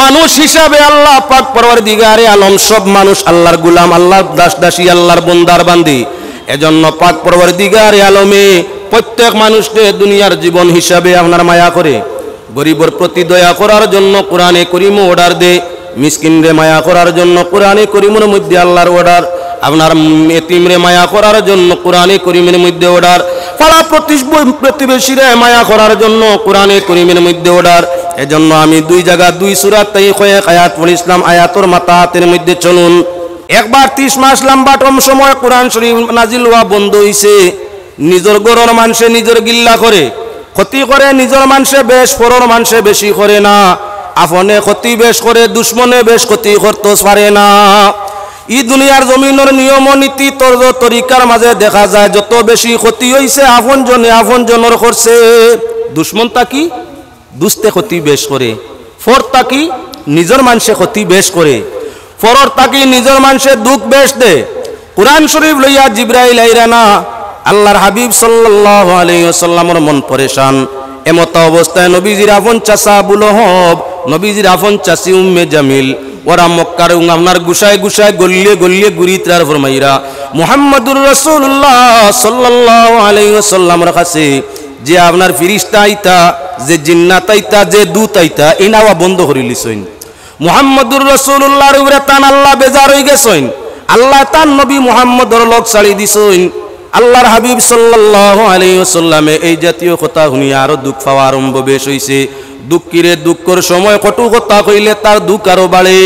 মানুষ হিসাবে আল্লাহ পাক পরওয়ারদিগারে আলম সব মানুষ আল্লাহর গোলাম, আল্লাহর দাস দাসী, আল্লাহর বান্দার বান্দি। এজন্য পাক পরওয়ারদিগারে আলমে প্রত্যেক মানুষকে দুনিয়ার জীবন হিসাবে আপনার মায়া করে, গরিবের প্রতি দয়া করার জন্য কোরআনে করিম অর্ডার দে, মিসকিনরে মায়া করার জন্য কোরআনে করিমের মধ্যে আল্লাহর অর্ডার, আপনার এতিমরে মায়া করার জন্য কোরআনে করিমের মধ্যে অর্ডার, পাড়া প্রতিবেশীরে মায়া করার জন্য কোরআনে করিমের মধ্যে অর্ডার। এজন্য আমি দুই জায়গা দুই সূরাত তাই কয়েক আয়াত পড়িছিলাম, আয়াতর মাতাহাতের মধ্যে চলুন। একবার 30 মাস লম্বা সময় কোরআন শরীফ নাজিল হওয়া বন্ধ হইছে। নিজের গরর মানুষে নিজের গিল্লা করে ক্ষতি করে, নিজের মানুষে বেশ, পরর মানুষে বেশি করে না, আপনে ক্ষতি বেশ করে, দুশ্মনে বেশ ক্ষতি করতে পারে না। ই দুনিয়ার জমিনের নিয়ম নীতি তর্জ তরিকার মাঝে দেখা যায় যত বেশি ক্ষতি হইছে আপন জনের করছে। দুশ্মন তাকি দুস্তে ক্ষতি বেশ করে, ফর তাকি নিজের মানুষে ক্ষতি বেশ করে, ফরর তাকি নিজের মানুষে দুঃখ বেশ দে। কুরআন শরীফ লইয়া জিবরাইল আইরা না, আল্লাহর হাবিব সাল্লাল্লাহু আলাইহি ওয়াসাল্লামের মন পরেশান। এমত অবস্থায় নবীজির আপন চাচা আবু লহব, নবীজির আপন চাচি উম্মে জামিল, ওরা মক্কার আপনার গুসায় গুসায় গলিয়ে গলিয়ে গুরিত্রার ফরমাইরা মুহাম্মদুর রাসূলুল্লাহ সাল্লাল্লাহু আলাইহি ওয়াসাল্লামের কাছে যে আপনার ফিরিস্তা আইতা, যে জিন্নাত আইতা, যে দূত আইতা, এই নাওয়া বন্ধ করে লিছইন। মুহাম্মদুর রাসূলুল্লাহর উপরে তান আল্লাহ বেজার হয়ে গেছেন, আল্লাহ তান নবী মুহাম্মদর লোক ছাড়ি দিছেন। আল্লাহর হাবিব সাল্লাল্লাহু আলাইহি ওয়াসাল্লামে এই জাতীয় কথা শুনিয়া আরো দুঃখ পাওয়া আরম্ভ বেশ হইছে। দুঃখিরে দুঃখর সময় কটু কথা কইলে তার দুঃখ আরো বাড়ে,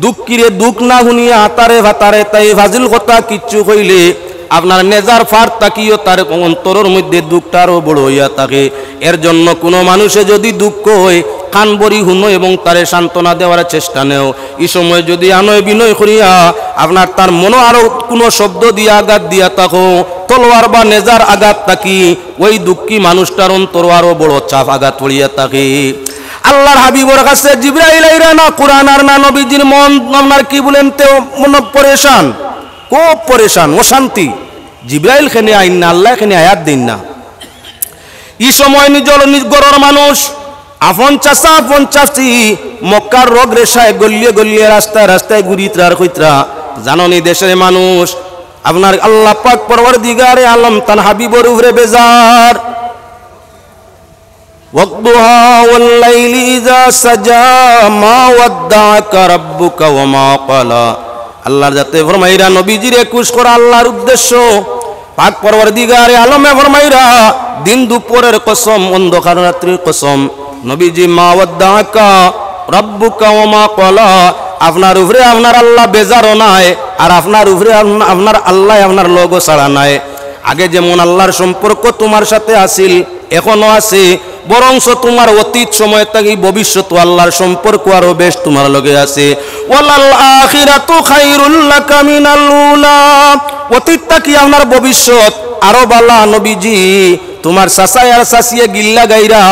দুঃখিরে দুঃখ না শুনিয়া হাতারে ভাতারে তাই ফাজিল কথা কিচ্ছু কইলে আপনার নেজার ফার তাকিও তার অন্তরের মধ্যে দুঃখটা আরো বড় হইয়া থাকে। এর জন্য কোনো মানুষে যদি দুঃখ হয় কান বরি হুনো এবং তারে সান্ত্বনা দেওয়ার চেষ্টা নেও। এই সময় যদি আনয় বিনয় করিয়া আপনার তার মনে আরো কোনো শব্দ দিয়া আঘাত দিয়া থাকো, তলোয়ার বা নেজার আঘাত থাকি, ওই দুঃখী মানুষটার অন্তর আরো বড় চাপ আঘাত পড়িয়া থাকে। আল্লাহর হাবিবর কাছে জিবরাইল আইরা না, কুরআন আর না, নবীজির মন আপনার কি বলেন তো মন পরেশান, খুব পরেশান, অশান্তি। জিবরাইল খেনে আইন না, আল্লাহ খেনে আয়াত দিন না। এই সময় নিজের গরর মানুষ আপন চাচা আপন চাচি মক্কার রোগ রেশায় গলিয়ে গলিয়ে রাস্তায় রাস্তায় গুরিত্রার কইত্রা। জাননি দেশের মানুষ আপনার আল্লাহ পাক পরওয়ারদিগারে আলম তান হাবিবর উপরে বেজার। ওয়াকদুহা ওয়াল লাইলি ইযা সাজা মা ওয়াদ্দাআকা রাব্বুকা ওয়া মা ক্বালা। আল্লাহর যাতে ফরমাইরা নবীজির 21 করা আল্লাহর উদ্দেশ্য। পাক পরওয়ারদিগারে আলমে ফরমাইরা দিন দুপুরের কসম, অন্ধকার রাত্রির কসম, নবীজি মা ওয়াদ্দাআকা রাব্বুকা ওয়া মা ক্বালা, আপনার উপরে আপনার আল্লাহ বেজারও নাই, আর আপনার উপরে আপনার আল্লাহ আপনার লগো ছাড়া নাই। আগে যেমন আল্লাহর সম্পর্ক তোমার সাথে আছিল, এখনো আছে, বরংস তোমার অতীত সময় থেকে ভবিষ্যৎ আল্লাহর সম্পর্ক আরো বেশ তোমার লগে আছে। ওয়ালাল আখিরাতু খায়রুল লাকা মিনাল উলা, অতীত থেকে আপনার ভবিষ্যৎ আরো বালা। নবীজি তোমার চাচাই আর চাচিয়ে গিল্লা গাইরা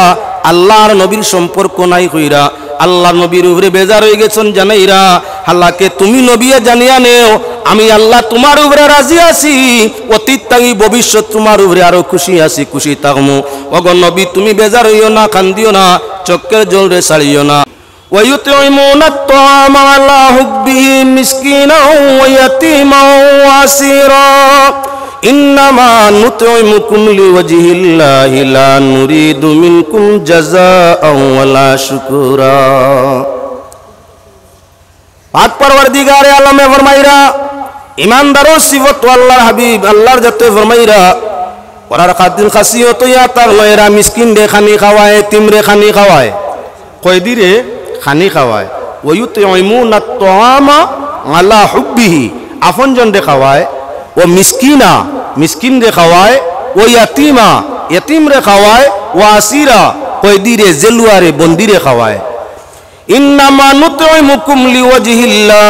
আল্লাহর নবীর সম্পর্ক নাই কইরা আল্লাহর নবীর উপরে বেজার হয়ে গেছেন জানাইরা। আল্লাহকে তুমি নবীয়ে জানিয়া নেও, আমি আল্লাহ তোমার উপরে রাজি আছি, অতীত থেকে ভবিষ্যৎ তোমার উপরে আরো খুশি আছি, খুশি থাকমু। ওগো নবী তুমি বেজার হইও না, কান্দিও না, চোখের জল রে ছাড়িও না। ويطعمون الطعام على حبه مسكينا ويتيما واسيرا إنما نطعمكم لوجه الله لا نريد منكم جزاء ولا شكورا। পাক পরওয়ারদিগারে আলমে ফরমাইরা ইমানদারও সিফত আল্লাহর হাবিব আল্লাহর যাতে ফরমাইরা ওরার খাদিল খাসিয়ত ইয়া তার লয়রা মিসকিন রে খানি খাওয়ায়, এতিম রে খানি খাওয়ায়, কয়দিরে খানি খাওয়ায়। ওয়ুতইমুনা আত-তাআমা আলা হুব্বিহি, আপনজন রে খাওয়ায়, ও মিসকিনা মিসকিন রে খাওয়ায়, ও ইয়াতিমা ইয়াতিম রে খাওয়ায়, ও আসিরা কয়দিরে জেলুয়ারে বন্দিরে খাওয়ায়। ইন্নামা নুতইমুকুম লিওয়াজহিল্লাহ,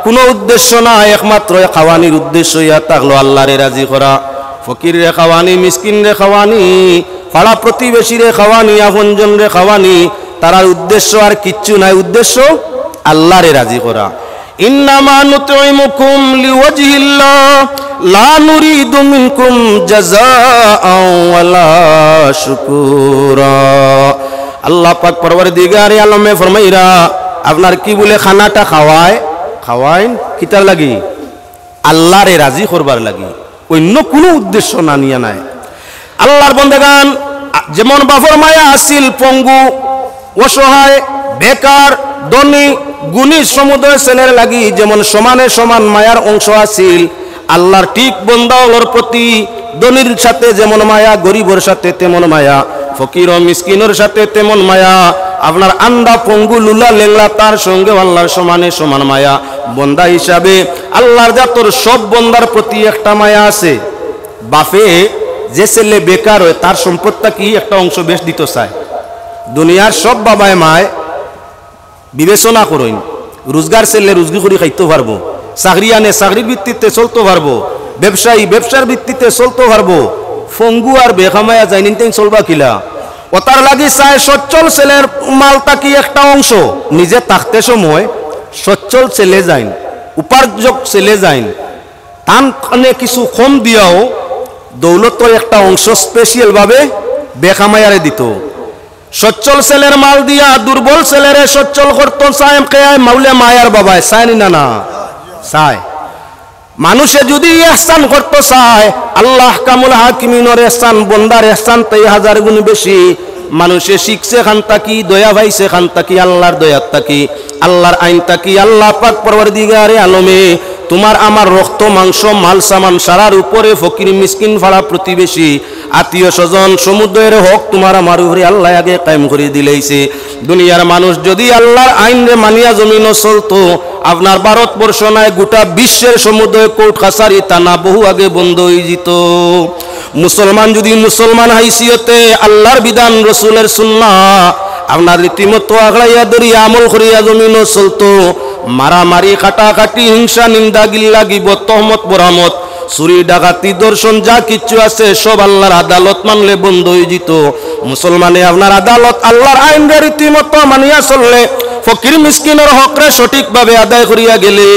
কোনো উদ্দেশ্য না, একমাত্র খাওয়ানির উদ্দেশ্য ইয়া থাকলো আল্লাহরে রাজি করা। ফকির রে খাওয়ানি, মিসকিন রে খাওয়ানি, পাড়া প্রতিবেশী রে খাওয়ানি, আপনজন রে খাওয়ানি, তার উদ্দেশ্য আর কিচ্ছু নাই, উদ্দেশ্য আল্লাহরে রাজি করা। ইন্নামা নুতইমুকুম লিওয়াজহিল্লাহ লা নুরিদু মিনকুম জাযাআন ওয়ালা শুকুরা। আল্লাহ পাক পরওয়ারদিগারে আলমে ফরমাইরা আপনার কি বলে খানাটা খাওয়াইন কিতার লাগি আল্লাহরে রাজি করবার লাগি, অন্য কোনো উদ্দেশ্য না নিয়ে নাই। আল্লাহর বন্দেগান যেমন বাপর মায়া আসিল পঙ্গু অসহায় বেকার ধনী গুণী সমুদয় ছেলের লাগি যেমন সমানে সমান মায়ার অংশ আসিল, আল্লাহর ঠিক বন্দাওয়ালার প্রতি ধনীর সাথে যেমন মায়া, গরিবের সাথে তেমন মায়া, ফকির ও মিসকিনের সাথে তেমন মায়া, আপনার আন্ডা পঙ্গু লুলা লেংলা তার সঙ্গে আল্লাহর সমানে সমান মায়া। বন্দা হিসাবে আল্লাহর জাতর সব বন্দার প্রতি একটা মায়া আছে। বাপে যে ছেলে বেকার হয় তার সম্পদটা কি একটা অংশ বেশ দিতে চায়। দুনিয়ার সব বাবায় মায় বিবেচনা করেন, রোজগার ছেলে রোজগার করে খাইতে পারবো, চাকরি আনে চাকরির ভিত্তিতে চলতে পারবো, ব্যবসায়ী ব্যবসার ভিত্তিতে চলতে পারবো, ফঙ্গু আর বেখামায়া যাই নিন চলবা কিলা। ওতার লাগি চায় সচ্ছল ছেলের মালটা কি একটা অংশ নিজে থাকতে সময় সচ্ছল ছেলে যাইন, উপার্জক ছেলে যাইন, তান কিছু কম দিয়াও দৌলতর একটা অংশ স্পেশাল ভাবে বেখামায়ারে দিত। সচ্ছল ছেলের মাল দিয়া দুর্বল ছেলেরে সচ্ছল করতো চায় মাউলে মায়ার বাবায় চায় না না চায়। মানুষে যদি ইহসান করতে চায় আল্লাহ কামুল হাকিমিনের ইহসান বন্দার ইহসান তাই 1000 গুণ বেশি। মানুষে শিখছে খান তাকি দয়া পাইছে খান তাকি আল্লাহর দয়াত তাকি আল্লাহর আইন তাকি। আল্লাহ পাক পরওয়ারদিগারে আলমে তোমার আমার রক্ত মাংস মাল সামান সারার উপরে ফকির মিসকিন ফাড়া প্রতিবেশী আত্মীয় স্বজন সমুদ্রের হক তোমার আমার উপরে আল্লাহ আগে কায়েম করে দিলেইছে। দুনিয়ার মানুষ যদি আল্লাহর আইন রে মানিয়া জমিন চলতো আপনার ভারতবর্ষ নয় গোটা বিশ্বের সমুদ্র কোর্ট কাছারি থানা বহু আগে বন্ধ হয়ে যেত। মুসলমান যদি মুসলমান হাইসিয়তে আল্লাহর বিধান রসুলের সুন্নাহ আপনার রীতিমতো আগড়াইয়া ধরিয়া আমল করিয়া জমিন চলতো, মারামারি কাটাকাটি হিংসা নিন্দা গিল্লা গিবত তহমত বরামত চুরি ডাকাতি দর্শন যা কিচ্ছু আছে সব আল্লাহর আদালত মানলে বন্ধ হয়ে যেত। মুসলমানে আপনার আদালত আল্লাহর আইন রীতিমতো মানিয়া চললে ফকির মিসকিনের হকরে সঠিকভাবে আদায় করিয়া গেলে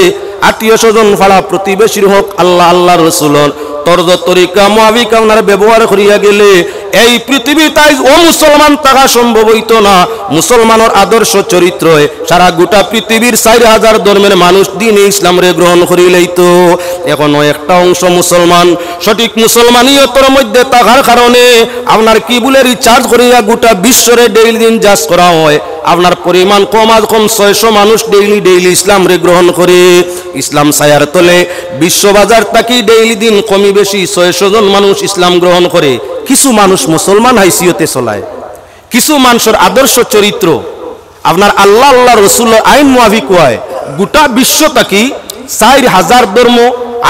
আত্মীয় স্বজন ফাড়া প্রতিবেশীর হক আল্লাহ আল্লাহ রসুলর তর্জ তরিকা মোয়াবিক আপনার ব্যবহার করিয়া গেলে এই পৃথিবী তাই ও মুসলমান থাকা সম্ভব হইত না। মুসলমানের আদর্শ চরিত্র সারা গোটা পৃথিবীর 4000 ধর্মের মানুষ দিন ইসলামরে গ্রহণ করি লইত। এখনো একটা অংশ মুসলমান সঠিক মুসলমানিয়তর মধ্যে থাকার কারণে আপনার কি বলে রিচার্জ করিয়া গোটা বিশ্বরে ডেইলি দিন জাজ করা হয়। আপনার পরিমাণ কম আজ কম 600 মানুষ ডেইলি ইসলামরে গ্রহণ করে। ইসলাম ছায়ার তলে বিশ্ববাজার থাকি ডেইলি দিন কমই বেশি 600 জন মানুষ ইসলাম গ্রহণ করে। কিছু মানুষ মুসলমান হাইসিয়তে চলায়, কিছু মানুষের আদর্শ চরিত্র আপনার আল্লাহ আল্লাহ রসুলের আইন মুআফিক হয়। গোটা বিশ্ব থাকি 4000 ধর্ম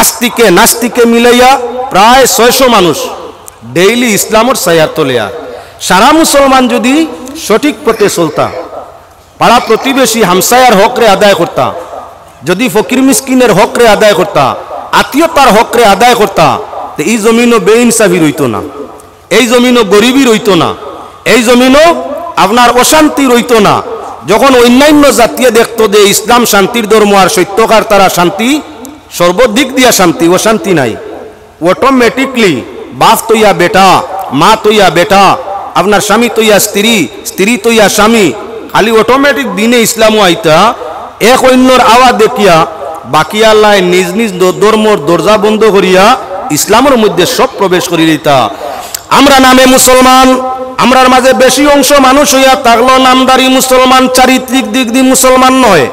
আস্তিকে নাস্তিকে মিলাইয়া প্রায় 600 মানুষ ডেইলি ইসলামের ছায়ার তলে। সারা মুসলমান যদি সঠিক পথে চলতা, পাড়া প্রতিবেশী হামসায়ার হকরে আদায় করতা, যদি ফকির মিসকিনের হকরে আদায় করতা, আত্মীয়তার হকরে আদায় করতা, তো এই জমিনও বেইনসাফি রইত না, এই জমিনও গরিবী রইত না, এই জমিনও আপনার অশান্তি রইত না। যখন অন্যান্য জাতীয় দেখতো যে ইসলাম শান্তির ধর্ম আর সত্যকার তারা শান্তি সর্বদিক দিয়া শান্তি, অশান্তি নাই, অটোমেটিকলি বাপ তৈয়া বেটা, মা তৈয়া বেটা, আপনার স্বামী তৈয়া স্ত্রী, স্ত্রী তৈয়া স্বামী, খালি অটোমেটিক দিনে ইসলামও আইতা এক অন্যর আওয়াজ দেখিয়া বাকি আল্লাহ নিজ নিজ ধর্মর দরজা বন্ধ করিয়া ইসলামের মধ্যে সব প্রবেশ করি দিতা। আমরা নামে মুসলমান, আমরার মাঝে বেশি অংশ মানুষ হইয়া থাকলো নামদারি মুসলমান, চারিত্রিক দিক দিয়ে মুসলমান নয়।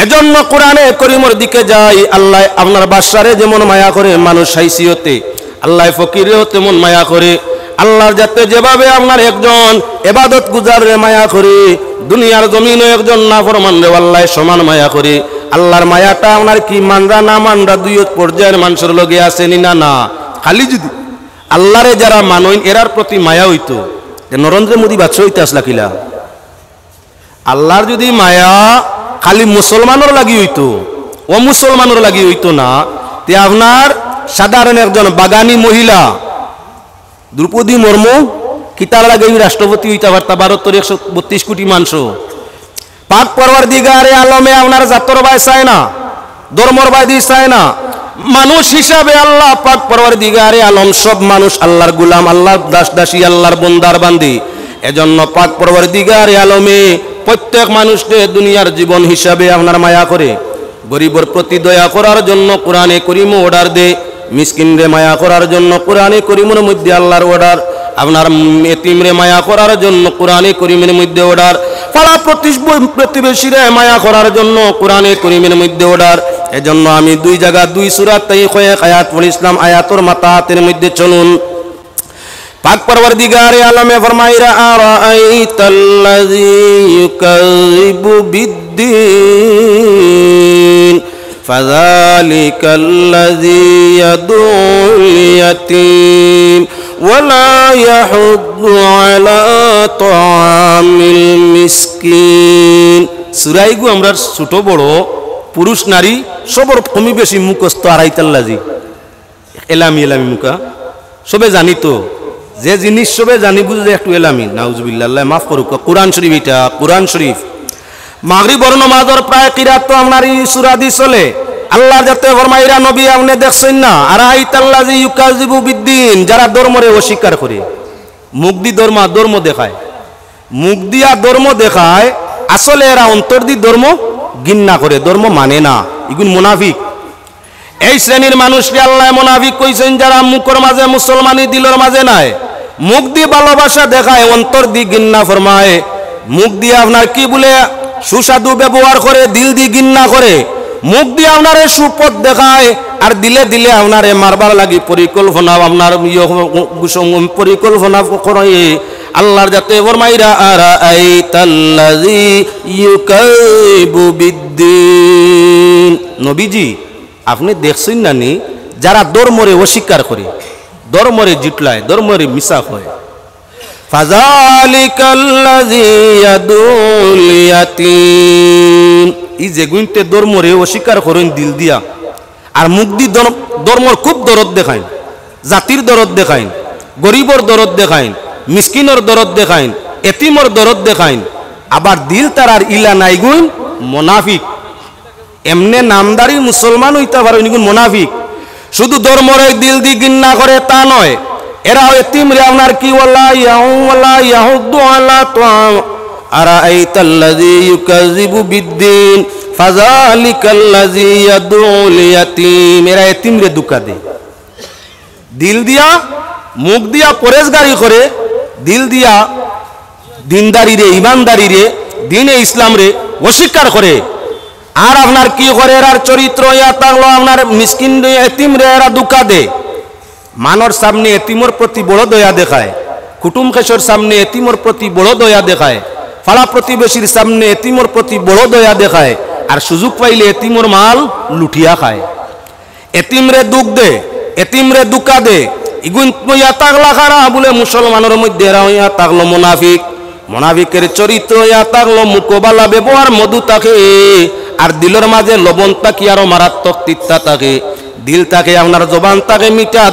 এজন্য কোরআনে করিমর দিকে যাই, আল্লাহ আপনার বাদশারে যেমন মায়া করে মানুষ হাইসিয়তে, আল্লাহ ফকিরেও তেমন মায়া করে। আল্লাহর যাতে যেভাবে আপনার একজন ইবাদত গুজারে মায়া করে, দুনিয়ার জমিনও একজন নাফরমান রে আল্লাহ সমান মায়া করে। আল্লাহর মায়াটা আপনার কি মানরা না মানরা দুই পর্যায়ের মানুষের লগে আছে না না। খালি যদি আল্লাহরে যারা মানইন এরার প্রতি মায়া হইতো নরেন্দ্র মোদী বাদশা হইতে আসলা কিলা। আল্লাহর যদি মায়া খালি মুসলমানের লাগি হইতো, ও মুসলমানের লাগি হইতো না, তে আপনার সাধারণ একজন বাগানী মহিলা দ্রৌপদী মুর্মু কিতার লাগে রাষ্ট্রপতি হইতে পারতা, ভারতের 132 কোটি মানুষ। পাক পরওয়ারদিগারে আলমে আপনার জাতর ভাই চায় না, ধর্মর বাইদি চায় না, মানুষ হিসাবে আল্লাহ পাক পরওয়ারদিগারে আলম সব মানুষ আল্লাহর গোলাম, আল্লাহর দাস দাসী, আল্লাহর বন্দার বান্দি। এজন্য পাক পরওয়ারদিগারে আলমে প্রত্যেক মানুষকে দুনিয়ার জীবন হিসাবে আপনার মায়া করে গরিবর প্রতি দয়া করার জন্য কোরআনে করিম অর্ডার দে মিসকিনরে মায়া করার জন্য কোরআনে করিমের মধ্যে আল্লাহর অর্ডার আপনার এতিমরে মায়া করার জন্য কোরআনে করিমের মধ্যে অর্ডার পাড়া প্রতিবেশীরে মায়া করার জন্য কোরআনে করিমের মধ্যে অর্ডার এজন্য আমি দুই জায়গা দুই সূরাত তাই কয়েক আয়াত পড়িলাম আয়াতর মাতাহাতের মধ্যে চলুন পাক পরওয়ারদিগারে আলমে ফরমাইরা আরাআইতাল্লাযী ইউকাযিবু বিদ্দীন ফাযালিকাল্লাযী ইয়াদুল ইয়াতীম ওয়ালা ইয়াহুদ্দু আলা তাআমিল মিসকিন সূরাইগু আমরা ছোট বড় পুরুষ নারী সবর কমি বেশি মুখস্থ আরাইতাল্লাযী এলামি মুকা সবে জানি তো যে জিনিস সবে জানি বুঝে একটু এলামি নাউজুবিল্লাহ আল্লাহ মাফ করুক কোরআন শরীফ এটা কোরআন শরীফ মাগরিব বর্ণ মাদর প্রায় কিরাত তো আপনার এই সূরা দি চলে আল্লাহ যাতে ফরমাইরা নবী আপনি দেখছেন না আরাইতাল্লাযী ইউকাযিবু বিদ্দীন যারা ধর্মরে অস্বীকার করে মুখ দি ধর্ম দেখায় মুখ দিয়া ধর্ম দেখায় আসলে এরা অন্তর দি ধর্ম ঘৃণা করে ধর্ম মানে না এগুলো মুনাফিক এই শ্রেণীর মানুষকে আল্লাহ মুনাফিক কইছেন যারা মুখের মাঝে মুসলমানি দিলের মাঝে নাই মুখ দিয়ে ভালোবাসা দেখায় অন্তর দিয়ে ঘৃণা ফরমায় মুখ দিয়ে আপনার কি বলে সুস্বাদু ব্যবহার করে দিল দিয়ে ঘৃণা করে মুখ দিয়ে আপনারে সুপথ দেখায় আর দিলে দিলে আপনারে মারবার লাগি পরিকল্পনা আপনার পরিকল্পনা করে আল্লাহর যাতে ফরমাইরা আরাআইতাল্লাযী ইউকাযিবু বিদ্দীন নবীজি আপনি দেখছেন না নি যারা ধর্মরে অস্বীকার করে ধর্মরে জিটলায় ধর্মরে মিশা হয় ফাযালিকাল্লাযী ইয়াদুল ইয়াতীম এই যে গুনতে ধর্মরে অস্বীকার করেন দিল দিয়া আর মুখ দি ধর্মর খুব দরদ দেখায় জাতির দরদ দেখায় গরিবর দরদ দেখায় মিসকিনের দরদ দেখায় এতিমর দরদ দেখায় আবার দিল তার আর ইলা নাই গুণ মুনাফিক এমনে নামদারি মুসলমান হইতে পারে নিগুন মুনাফিক শুধু ধর্মরে দিল দি ঘৃণা করে তা নয় এরা এতিমরে আপনার কি ওয়ালা ইয়াহুদ্দু আলা তাআম আরাআইতাল্লাযী ইউকাযিবু বিদ্দীন ফাযালিকাল্লাযী ইয়াদুল ইয়াতীম এরা এতিমরে দুকা দেয় দিল দিয়া মুখ দিয়া পরেশগারি করে দিল দিয়া দিনদারি রে ইমানদারি রে দ্বীনে ইসলাম রে অস্বীকার করে আর আপনার কি করে এর চরিত্র ইয়া থাকলো আপনার মিসকিন এতিম রে এরা দুকা দে মানর সামনে এতিমর প্রতি বড় দয়া দেখায় কুটুম খেসর সামনে এতিমর প্রতি বড় দয়া দেখায় ফালা প্রতিবেশীর সামনে এতিমর প্রতি বড় দয়া দেখায় আর সুযোগ পাইলে এতিমর মাল লুটিয়া খায় এতিম রে দুঃখ দে এতিম রে দুকা দে ইগুন ইয়া থাকলা খারা বলে মুসলমানের মধ্যে এরা ইয়া থাকলো মুনাফিক মুনাফিকের চরিত্র ইয়া থাকলো মুখবালা ব্যবহার মধু থাকে আর দিলের মাঝে লবণ তাকি আরো মারাত্মক তিতা থাকে দিল তাকে আপনার জবান তাকে মিঠা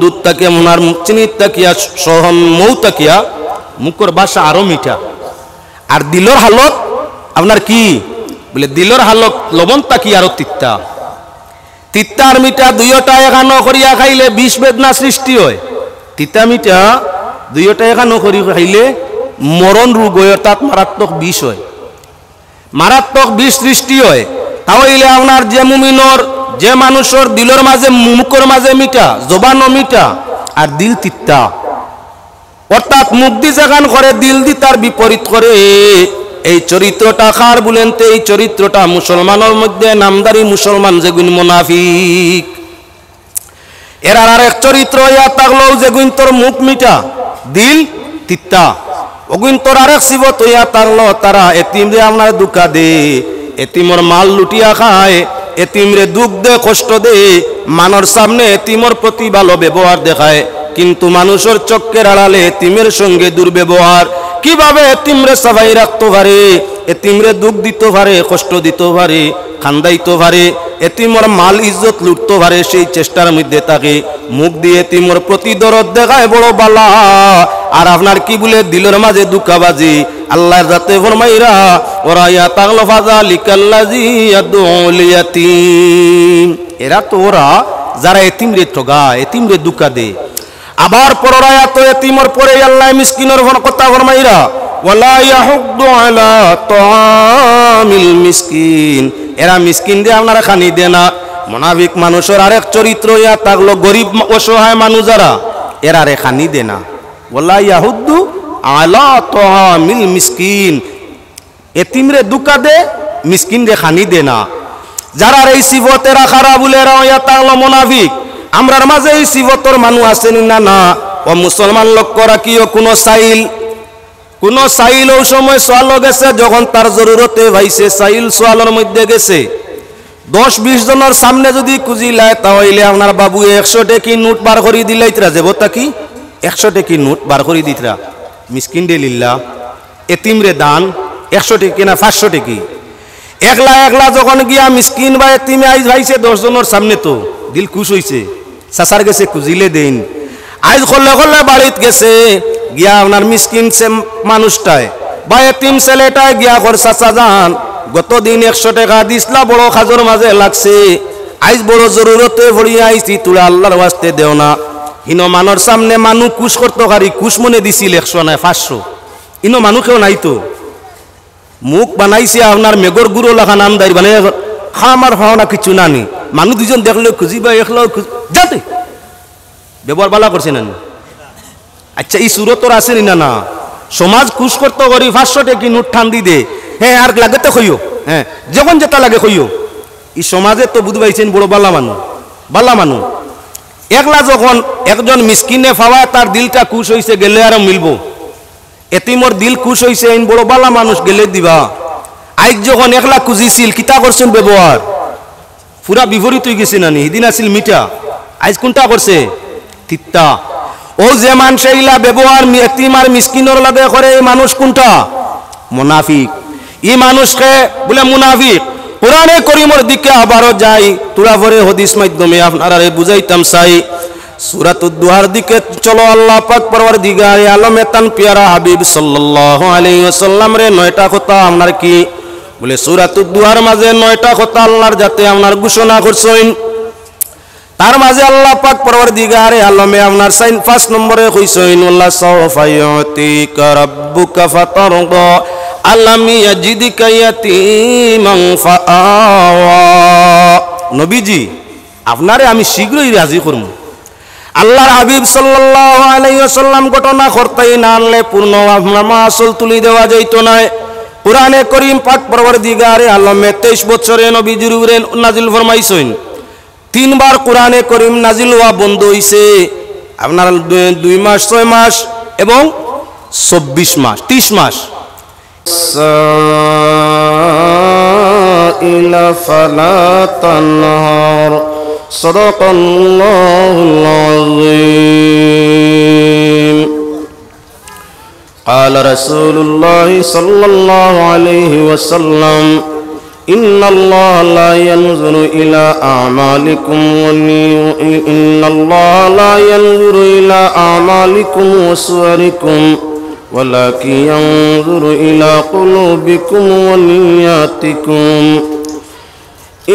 দুধ তাকে আপনার চিনি তাকিয়া সহন মৌ তাকিয়া মুখর বাসা আরো মিঠা আর দিলর হালত আপনার কি বলে দিলর হালত লবণ তাকি আরো তিতা তিতা আর মিঠা দুইটা এখানো করিয়া খাইলে বিষ বেদনা সৃষ্টি হয় তিতা মিঠা দুইটা এখানো করি খাইলে মরণ রোগ হয় অর্থাৎ মারাত্মক বিষ হয় মারাত্মক বিষ সৃষ্টি হয় তাহলে আপনার যে মুমিনর যে মানুষের দিলের মাঝে মুখের মাঝে মিঠা জবানও মিঠা আর দিল তিতা অর্থাৎ মুখ দি যেখান করে দিল দি তার বিপরীত করে এই চরিত্রটা কার বলেন তো এই চরিত্রটা মুসলমানের মধ্যে নামদারি মুসলমান যেগুন মুনাফিক এর আর এক চরিত্র ইয়া থাকলো যেগুন তোর মুখ মিঠা দিল তিতা অগুন তোর আরেক সিবত ইয়া থাকলো তারা এতিম রে আপনার দুকা দে এতিমর মাল লুটিয়া খায় এতিমরে দুঃখ দে কষ্ট দে মানর সামনে এতিমর প্রতি ভালো ব্যবহার দেখায় কিন্তু মানুষের চক্কের আড়ালে এতিমের সঙ্গে দুর্ব্যবহার কিভাবে এতিমরে সবাই রাখতে পারে এতিমরে দুঃখ দিতে পারে কষ্ট দিতে পারে খান্দাইতে পারে এতিমর মাল ইজ্জত লুটতে পারে সেই চেষ্টার মধ্যে থাকে মুখ দিয়ে এতিমর প্রতি দরদ দেখায় বড় বালা আর আপনার কি বলে দিলের মাঝে দুঃখাবাজি আল্লাহর যাতে ফরমাইরা ওরা ইয়া তাগলা ফাযালিকাল্লাযী ইয়াদুল ইয়াতীম এরা তো ওরা যারা এতিমরে ঠগা এতিমরে দুঃখা দে আবার পররায়া তো এতিমর পরে আল্লাহ মিসকিনের কথা ফরমাইরা ওয়ালা ইয়াহুদ্দু আলা তাআমিল মিসকিন, এরা মিসকিনদের আপনারা খানি দেয় না। মুনাফিক মানুষের আরেক চরিত্র ইয়া থাকলো গরিব অসহায় মানুষ যারা এরা রে খানি দেয় না। ওয়ালা ইয়াহুদ্দু আলা তাআমিল মিসকিন, এতিমরে দুকা দে, মিসকিন রে খানি দে না। যারা এই সিফতে রাখারা বলে এরা ইয়া থাকলো মুনাফিক। আমরার মাঝে এই সিফতর মানুষ আছেন না? না। ও মুসলমান লক্ষ্য রাখিও, কোন সাইল ওই সময় সোয়ালো গেছে যখন তার জরুরতে ভাইছে, সাইল সোয়ালোর মধ্যে গেছে 10-20 জনের সামনে যদি খুঁজিলায় তাহলে আপনার বাবু 100 টাকি নোট বার করে দিলাইতরা যাব তাকি 100 টাকি নোট বার করে দিতরা। মিসকিন দে লিল্লাহ, এতিম রে দান 100 টাকি না 500 টাকি। একলা যখন গিয়া মিসকিন বা এতিমে আইজ ভাইছে 10 জনের সামনে, তো দিল খুশ হইছে, চাচার গেছে খুঁজিলে দেন। আইজ খোলে বাড়িত গেছে গিয়া আপনার মিসকিন সে মানুষটায় বা এতিম ছেলেটায় গিয়া কর চাচা যান গতদিন 100 টাকা দিসলা, বড় খাজর মাঝে লাগছে, আইজ বড় জরুরতে ভরিয়া আইছি, তোরা আল্লাহর ওয়াস্তে দেও না। ইনো মানর সামনে মানু কুশ করতো গাড়ি কুশ মনে দিছিল 100 নয় 500, ইনো মানু কেউ নাই তো। মুখ বানাইছে আপনার মেঘর গুঁড়ো লেখা নাম দাঁড়ি বানাই আমার হওয়া না কিছু নানি। মানুষ দুজন দেখলে খুঁজিবা একলা যাতে ব্যবহার বালা করছে না। আচ্ছা এই সুরতর আসেনি না? না, সমাজ খুশ করতো করি 500 টাকি নোট ঠান দি দে, হ্যাঁ আর লাগে তো কইও, হ্যাঁ যখন যেটা লাগে কইও। এই সমাজে তো বুঝ পাইছেন বড় বালা মানুষ। একলা যখন একজন মিসকিনে পাওয়া তার দিলটা খুশ হইছে, গেলে আর মিলবো। এতিমর দিল খুশ হইছে, এই বড় বালা মানুষ গেলে দিবা। আইজ যখন একলা খুঁজিছিল কিতা করছেন ব্যবহার পুরা বিপরীত হয়ে গেছে নানি। সেদিন আছিল মিঠা, আইজ কোনটা করছে তিত্তা। ও যে মানুষ এইলা ব্যবহার এতিম আর মিসকিনের লাগে করে, এই মানুষ কোনটা? মুনাফিক। এই মানুষকে বলে মুনাফিক। কোরআনে করিমের দিকে আবারও যাই, তোরা পরে হাদিস মাধ্যমে আপনারা বুঝাইতাম চাই। সূরাতুদ দুহার দিকে চলো। আল্লাহ পাক পরওয়ারদিগারে আলমে তান পিয়ারা হাবিব সাল্লাল্লাহু আলাইহি ওয়াসাল্লাম রে 9টা কথা আপনার কি বলে সূরাতুদ দুহার মাঝে 9টা কথা আল্লাহর যাতে আপনার ঘোষণা করছেন। তার মাঝে আল্লাহ পাক পরওয়ারদিগারে আলমে আপনার 5 নম্বরে কইছেন আল্লাহ সাওফা ইউতিকা রাব্বুকা ফাতারদা আলাম ইয়াজিদিকা ইয়াতীমান ফাআওয়া। নবীজি আপনারে আমি শীঘ্রই রাজি করব। আল্লাহর হাবিব সাল্লাল্লাহু আলাইহি ওয়াসাল্লাম ঘটনা করতেই না আনলে পূর্ণ আপনার মাসুল তুলি দেওয়া যাইত না। কুরআনে করিম পাক পরওয়ারদিগারে আলমে 23 বছরে নবীজির উপরে নাজিল ফরমাইছেন। 3 বার কুরআনে করিম নাজিল হওয়া বন্ধ হইছে আপনার 2 মাস 6 মাস এবং 24 মাস 30 মাস। সাইলা ফালা তানহার সাদাকাল্লাহুল আযীম। قال رسول الله صلى الله عليه وسلم إن الله لا ينظر إلى أعمالكم إن الله لا ينظر إلى أعمالكم وصوركم ولكن ينظر إلى قلوبكم ونياتكم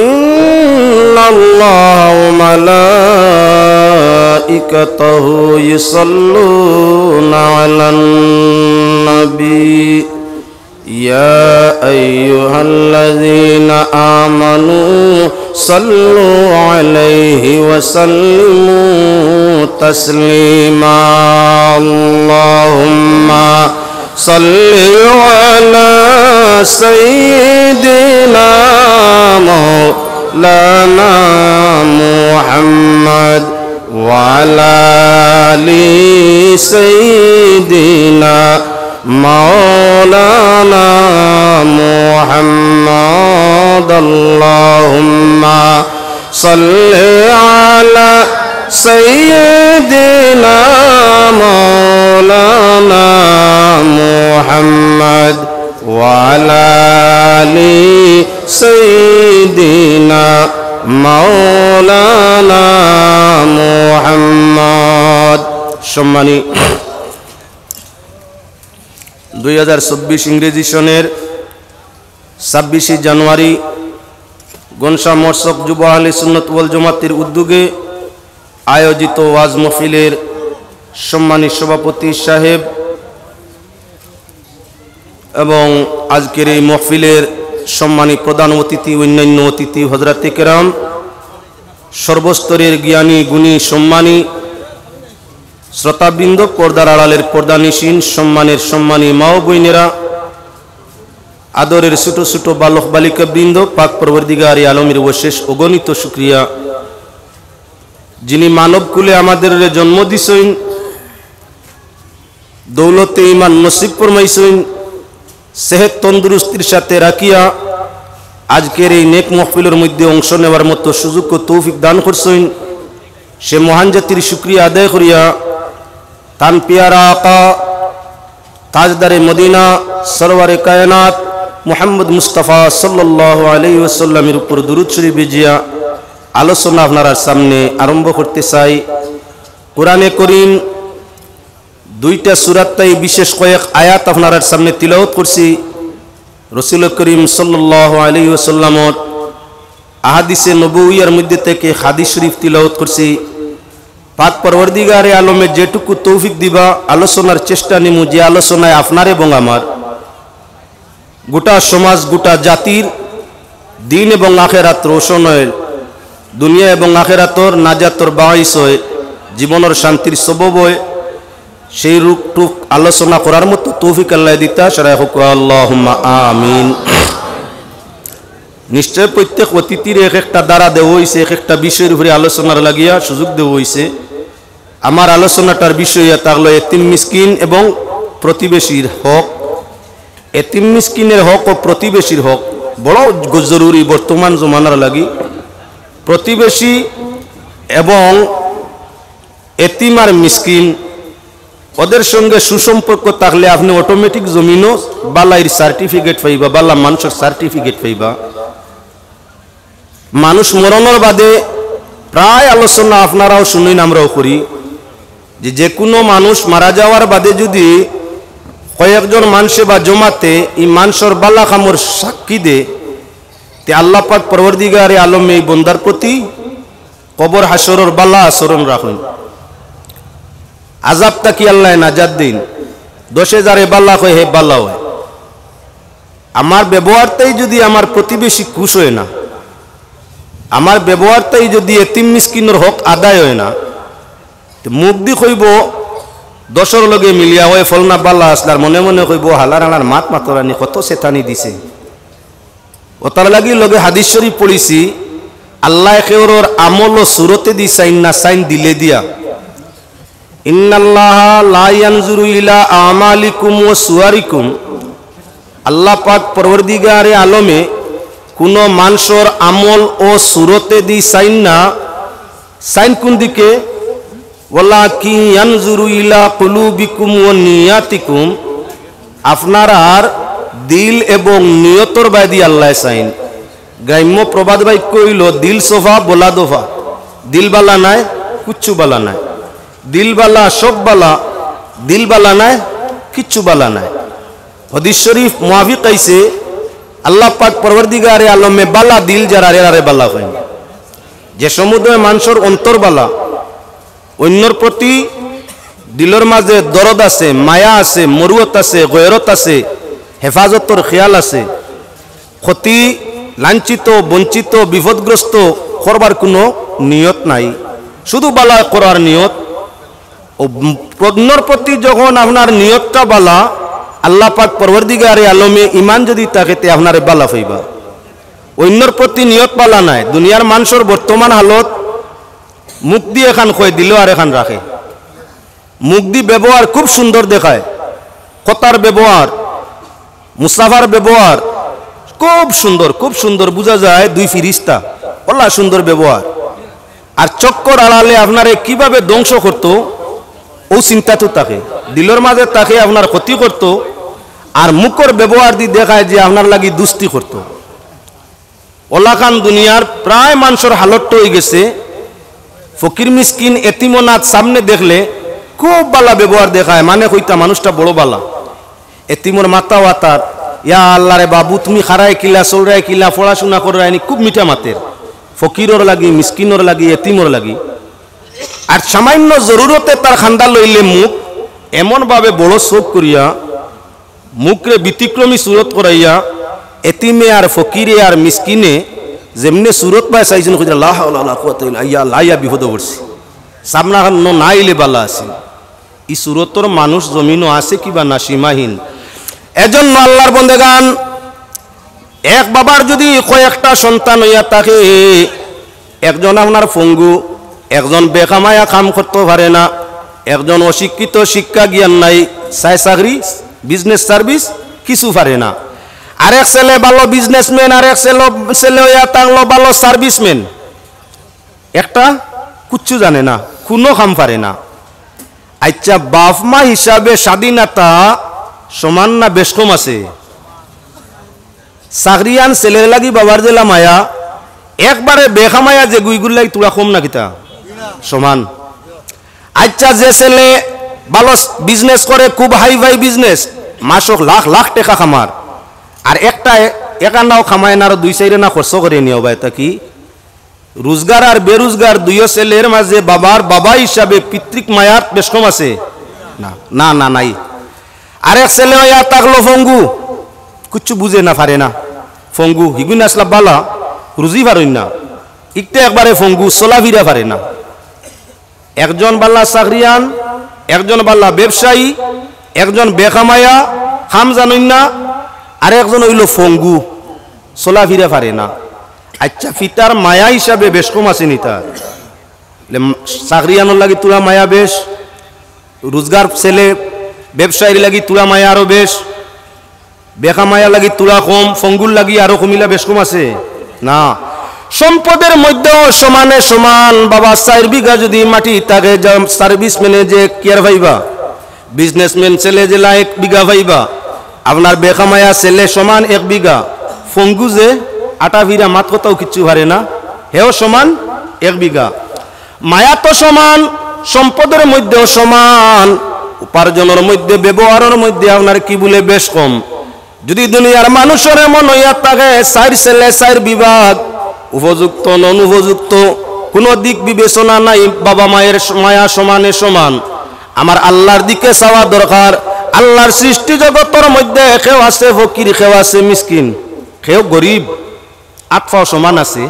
إن الله وملائكته يصلون على النبي يا أيها الذين آمنوا صلوا عليه وسلموا تسليما اللهم صل على سيدنا مولانا محمد وعلى آل سيدنا مولانا محمد اللهم صل على سيدنا مولانا محمد وعلى آل سيدنا مولانا محمد। সম্মানী 2024 ইংরেজি সনের 26 জানুয়ারি গনশা মরসক যুব আহলে সুন্নাত ওয়াল জামাতের উদ্যোগে আয়োজিত ওয়াজ মাহফিলের সম্মানী সভাপতি সাহেব এবং আজকের এই মাহফিলের সম্মানী প্রধান অতিথি অন্যান্য অতিথি হযরতে কেরাম, সর্বস্তরের জ্ঞানী গুণী সম্মানী শ্রোতাবৃন্দ, পর্দার আড়ালের পর্দানিসীন সম্মানের সম্মানী মা ও বোনেরা, আদরের ছোট ছোট বালক বালিকা বৃন্দ, পাক পরবর্তীগার আলমের অশেষ অগণিত শুকরিয়া যিনি মানবকুলে আমাদের জন্ম দিছেন, দৌলতে ইমান নসিব ফরমাইছেন, সেহত তন্দুরুস্তির সাথে রাখিয়া আজকের এই নেক মাহফিলের মধ্যে অংশ নেওয়ার মতো সুযোগ ও তৌফিক দান করছেন। সে মহান জাতির শুকরিয়া আদায় করিয়া তান পিয়ারা আকা তাজদারে মদিনা সরওয়ারে কায়নাত মুহাম্মদ মুস্তাফা সাল্লাল্লাহু আলাইহি ওয়াসাল্লামের উপর দুরূদ শরীফ ভিজিয়া আলোচনা আপনার সামনে আরম্ভ করতে চাই। কোরআনে করিম দুইটা সূরাতেই বিশেষ কয়েক আয়াত আপনার সামনে তিলাওয়াত করছি। রাসূল করিম সাল্লাল্লাহু আলাইহি ওয়াসাল্লামের আহাদিসে নবুয়িয়ার মধ্যে থেকে হাদিস শরীফ তিলাওয়াত করছি। পাক পরবর্তীগারে আলমে যেটুকু তৌফিক দিবা আলোচনার চেষ্টা নিমু, যে আলোচনায় আপনার এবং আমার গোটা সমাজ গোটা জাতির দিন এবং আখেরাত রোশন হয়, দুনিয়া এবং আখেরাতর নাজাতর বাঈস হয়, জীবনের শান্তির সবব হয়, সেই রূপটুক আলোচনা করার মতো তৌফিক আল্লাহ দিতা সারাই হোক আল্লাহুম্মা আমিন। নিশ্চয় প্রত্যেক অতিথির এক একটা দ্বারা দেওয়া হয়েছে, এক একটা বিষয়ের উপরে আলোচনার লাগিয়া সুযোগ দেওয়া হয়েছে। আমার আলোচনাটার বিষয় থাকলো এতিম মিসকিন এবং প্রতিবেশীর হক। এতিম মিসকিনের হক ও প্রতিবেশীর হক বড় জরুরি বর্তমান জমানার লাগি। প্রতিবেশী এবং এতিম আর মিসকিন ওদের সঙ্গে সুসম্পর্ক থাকলে আপনি অটোমেটিক জমিনও বালাইর সার্টিফিকেট পাইবা, বালা মানুষের সার্টিফিকেট পাইবা। মানুষ মরণের বাদে প্রায় আলোচনা আপনারাও শুনেন, আমরাও করি, যে কোনো মানুষ মারা যাওয়ার বাদে যদি কয়েকজন মানুষে বা জমাতে এই মানুষের বালা খামর সাক্ষী দে, তে আল্লাহ পাক পরবর্তীগারে আলম এই বন্দার প্রতি কবর হাসরের বালা আচরণ রাখুন। আজাবটা কি আল্লাহ নাজাত দিন, 10,000 বালা কয় হে বালা হয়। আমার ব্যবহারটাই যদি আমার প্রতিবেশী খুশ হয় না, আমার ব্যবহারটাই যদি এতিম মিসকিনের হক আদায় হয় না, মুখ দি কইব 10 লগে মিলিয়া হয় ফলনা বালা আসলার, মনে মনে কইব হালার হালার মাত মাতরানি কত সেতানি দিছে। ও তার লাগি লগে হাদিস শরীফ পড়িছি, আল্লাহ খেওরর আমল ও সুরতে দি সাইন না সাইন দিলে দিয়া, ইন্নাল্লাহা লা ইয়ানজুরু ইলা আমালিকুম ওয়া সুওয়ারিকুম। আল্লাহ পাক পরবর্তীগারে আলমে কোন মানুষের আমল ও সুরতে দি সাইন না, সাইন কোন দিকে, ওয়ালাকিন ইয়ানজুরু ইলা কুলুবিকুম ওয়া নিয়াতিকুম। আপনার দিল এবং নিয়তর বাইদি আল্লাহ সাইন। গ্রাম্য প্রবাদ বাক্য হইল দিল সোফা বোলা দোফা, দিল বালা নাই কুচ্ছু বালা নাই, দিল বালা সব বালা, দিল বালা নাই কিচ্ছু বালা নাই। হাদিস শরীফ মুআফিক আইছে, আল্লাহ পাক পরবর্তীগারে আলমে বালা দিল যারা রে বালা হয়। যে সমুদয় মানুষের অন্তর বালা, অন্যর প্রতি দিলের মাঝে দরদ আছে, মায়া আছে, মরুয়ত আছে, গয়রত আছে, হেফাজতর খেয়াল আছে, ক্ষতি লাঞ্ছিত বঞ্চিত বিপদগ্রস্ত করবার কোনো নিয়ত নাই, শুধু বালা করার নিয়ত। ও অন্যর প্রতি যখন আপনার নিয়তটা বালা, আল্লাহ পাক পরবর্তীগারে আলমে ইমান যদি থাকে তে আপনারে বালা পাইবা। অন্যর প্রতি নিয়ত বালা নাই। দুনিয়ার মানুষের বর্তমান হালত মুখ দিয়ে এখান কয়, দিলেও আর এখান রাখে। মুখ দিয়ে ব্যবহার খুব সুন্দর দেখায়, কথার ব্যবহার, মুসাফার ব্যবহার খুব সুন্দর, খুব সুন্দর, বোঝা যায় দুই ফিরিস্তা, ওলা সুন্দর ব্যবহার। আর চক্কর আড়ালে আপনারে কিভাবে ধ্বংস করতো ও চিন্তা তো থাকে, দিলের মাঝে তাকে আপনার ক্ষতি করতো, আর মুখর ব্যবহার দিয়ে দেখায় যে আপনার লাগি দুস্তি করতো। ওলাখান দুনিয়ার প্রায় মানুষের হালতটা হয়ে গেছে, ফকির মিসকিন এতিমনাথ সামনে দেখলে খুব বালা ব্যবহার দেখায়, মানে কইতা মানুষটা বড় বালা। এতিমর মাতা ওয়াতার, ইয়া আল্লাহ রে বাবু তুমি খারায় কিলা চলরায় কিলা পড়াশোনা করায়নি, খুব মিঠা মাতের। ফকিরর লাগি, মিসকিনর লাগি, এতিমর লাগি। আর সামান্য জরুরতে তার খান্দা লইলে মুখ এমনভাবে বড় চোখ করিয়া মুখরে ব্যতিক্রমী সুরত করাইয়া এতিমে আর ফকিরে আর মিসকিনে যেমনি সুরত পায় চাইছেন খুঁজে আল্লাহ আল্লাহ আইয়া লাইয়া বিপদ পড়ছি সামনা না আইলে বালা আছে ই সুরতর মানুষ জমিনও আছে কিবা না সীমাহীন এজন্য আল্লাহর বন্দেগান এক বাবার যদি কয়েকটা সন্তান হইয়া থাকে একজন আপনার পঙ্গু একজন বেকামায়া কাম করতে পারে না একজন অশিক্ষিত শিক্ষা জ্ঞান নাই চাই চাকরি বিজনেস সার্ভিস কিছু পারে না আরেক ছেলে ভালো বিজনেসম্যান আরেক ছেলে হইয়া থাকলো ভালো সার্ভিসম্যান একটা কিচ্ছু জানে না কোনো কাম পারে না আচ্ছা বাপ মা হিসাবে স্বাধীনতা সমান না বেশ কম আছে চাকরিয়ান ছেলের লাগি বাবার জেলা মায়া একবারে বেখামায়া যে গুইগুর লাগি তোরা কম না কিতা সমান আচ্ছা যে ছেলে ভালো বিজনেস করে খুব হাই ফাই বিজনেস মাসক লাখ লাখ টাকা খামার আর একটা একান্নাও খামায় না আর দুই চাইরে না খরচ করে নিও ভাই তা কি রোজগার আর বেরোজগার দুইও ছেলের মাঝে বাবার বাবা হিসাবে পিতৃক মায়ার বেশ কম আছে না না না নাই আরেক ছেলে হইয়া থাকলো ফঙ্গু কিচ্ছু বুঝে না পারে না ফঙ্গু হিগুন আসলা বালা রুজি পারেন না একটু একবারে ফঙ্গু চলাফিরা পারে না একজন বাল্লা চাকরিয়ান একজন বাল্লা ব্যবসায়ী একজন বেখামায়া খাম জানেন না আর একজন হইল ফঙ্গু চলাফিরা পারে না আচ্ছা ফিতার মায়া হিসাবে বেশ কম আছে নি তার চাকরিয়ানোর লাগি তুলা মায়া বেশ রোজগার ছেলে ব্যবসায়ীর লাগি তুলা মায়া আরো বেশ বেকা মায়া লাগি তুলা কম ফঙ্গুর লাগি আরো কমিলা বেশ কম আছে না সম্পদের মধ্যেও সমানে সমান বাবা 4 বিঘা যদি মাটি তাকে সার্ভিসম্যানে যে কেয়ার ভাইবা বিজনেসম্যান ছেলে যে 1 বিঘা ভাইবা আপনার বেকা মায়া ছেলে সমান 1 বিঘা ফঙ্গু যে আটা ভিড়া মাত কোথাও কিচ্ছু পারে না হেও সমান 1 বিঘা মায়া তো সমান সম্পদের মধ্যেও সমান উপার্জনের মধ্যে ব্যবহারের মধ্যে আপনার কি বলে বেশ কম যদি দুনিয়ার মানুষের এমন হইয়া থাকে 4 ছেলে 4 বিভাগ উপযুক্ত নন উপযুক্ত কোনো দিক বিবেচনা নাই বাবা মায়ের মায়া সমানে সমান আমার আল্লাহর দিকে চাওয়া দরকার আল্লাহর সৃষ্টি জগতের মধ্যে কেউ আছে ফকির কেউ আছে মিসকিন কেউ গরিব আটফাও সমান আছে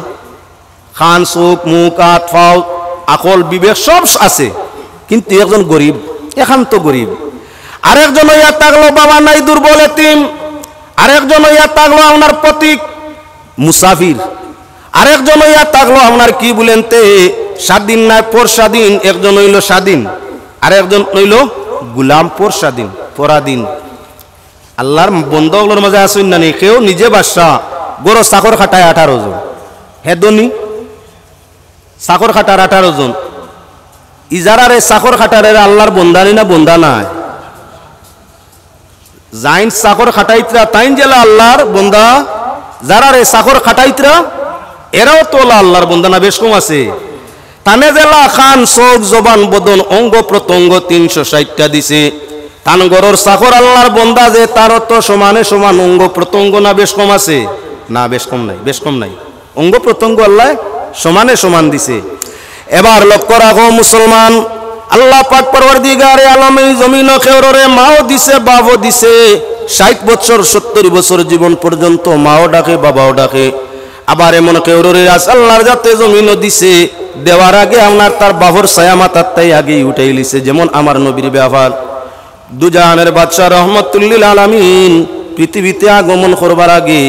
খান চোখ মুখ আটফাও আকল বিবেক সব আছে কিন্তু একজন গরিব একান্ত গরিব আরেকজন হইয়া থাকলো বাবা নাই দুর্বল এতিম আরেকজন হইয়া থাকলো আপনার প্রতীক মুসাফির আরেকজন হইয়া থাকলো আপনার কি বলেন তে স্বাধীন নাই পর স্বাধীন একজন হইল স্বাধীন আরেকজন হইল গুলাম পর স্বাধীন পরাধীন আল্লাহর বন্ধগুলোর মাঝে আসুন না কেউ নিজে বাদশা গরো চাকর খাটায় 18 জন হেদনি চাকর খাটার 18 জন ইজারারে চাকর খাটারে আল্লাহর বন্দানি না বন্দা নাই জাইন চাকর খাটাইতরা তাইন জেলা আল্লাহর বন্দা যারারে চাকর খাটাইতরা এরাও তো আল্লাহর বন্দা না বেশ কম আছে তানে জেলা খান চোখ জবান বদন অঙ্গ প্রত্যঙ্গ 360টা দিছে তান গরর চাকর আল্লাহর বন্দা যে তারও তো সমানে সমান অঙ্গ প্রত্যঙ্গ না বেশ কম আছে না বেশ কম নাই বেশ কম নাই অঙ্গ প্রত্যঙ্গ আল্লাহ সমানে সমান দিছে এবার লক্ষ্য রাখো মুসলমান আল্লাহ পাক পরওয়ারদিগারে আলম এই জমিন খেওরে মাও দিছে বাবও দিছে 60 বছর 70 বছর জীবন পর্যন্ত মাও ডাকে বাবাও ডাকে আবার এমন খেওরে আস আল্লাহর যাতে জমিনও দিছে দেওয়ার আগে আপনার তার বাবর ছায়া মাথার তাই আগেই উঠাই লিছে যেমন আমার নবীর ব্যাপার দুজাহানের বাদশা রহমাতুল লিল আলামিন পৃথিবীতে আগমন করবার আগে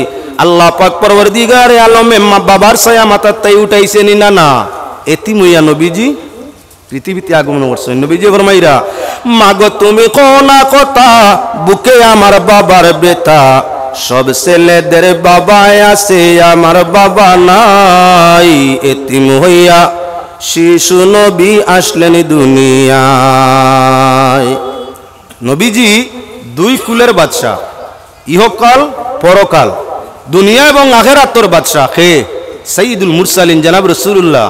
আল্লাহ পাক পরওয়ারদিগারে আলমে বাবার ছায়া মাথার তাই উঠাইছে নি না না এতিম হইয়া নবীজি পৃথিবীতে আগমন করছেন নবীজি ফরমাইরা মাগো তুমি কোনা কথা বুকে আমার বাবার বেতা সব ছেলেদের বাবা আছে আমার বাবা নাই এতিম হইয়া শিশু নবী আসলেন দুনিয়ায় নবীজি 2 কুলের বাদশা ইহকাল পরকাল দুনিয়া এবং আখিরাতের বাদশা কে সাইয়্যিদুল মুরসালিন জনাব রাসূলুল্লাহ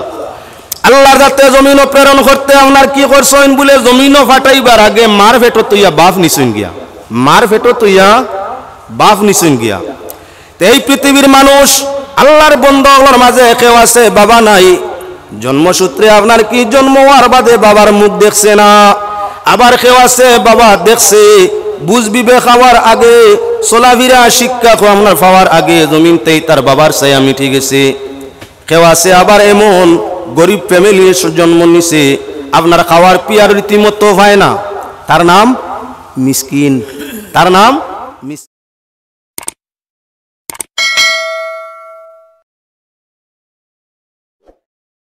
আল্লাহর যাতে জমিন প্রেরণ করতে আপনার কি করছেন বলে জমিনও ফাটাইবার আগে মার ভেটো তুইয়া বাপ নিছেন গিয়া মার ভেটো তুইয়া বাপ নিছেন গিয়া এই পৃথিবীর মানুষ আল্লাহর বন্দাগুলোর মাঝে কেউ আছে বাবা নাই জন্মসূত্রে আপনার কি জন্ম হওয়ার বাদে বাবার মুখ দেখছে না আবার কেউ আছে বাবা দেখছে বুঝ বিবেক খাওয়ার আগে চলাফেরা শিক্ষা আপনার পাওয়ার আগে জমিনতেই তার বাবার ছায়া মিটে গেছে। কেউ আছে আবার এমন গরিব ফ্যামিলির জন্ম নিছে, আপনার খাওয়ার পিয়ার রীতিমতো হয় না, তার নাম মিসকিন, তার নাম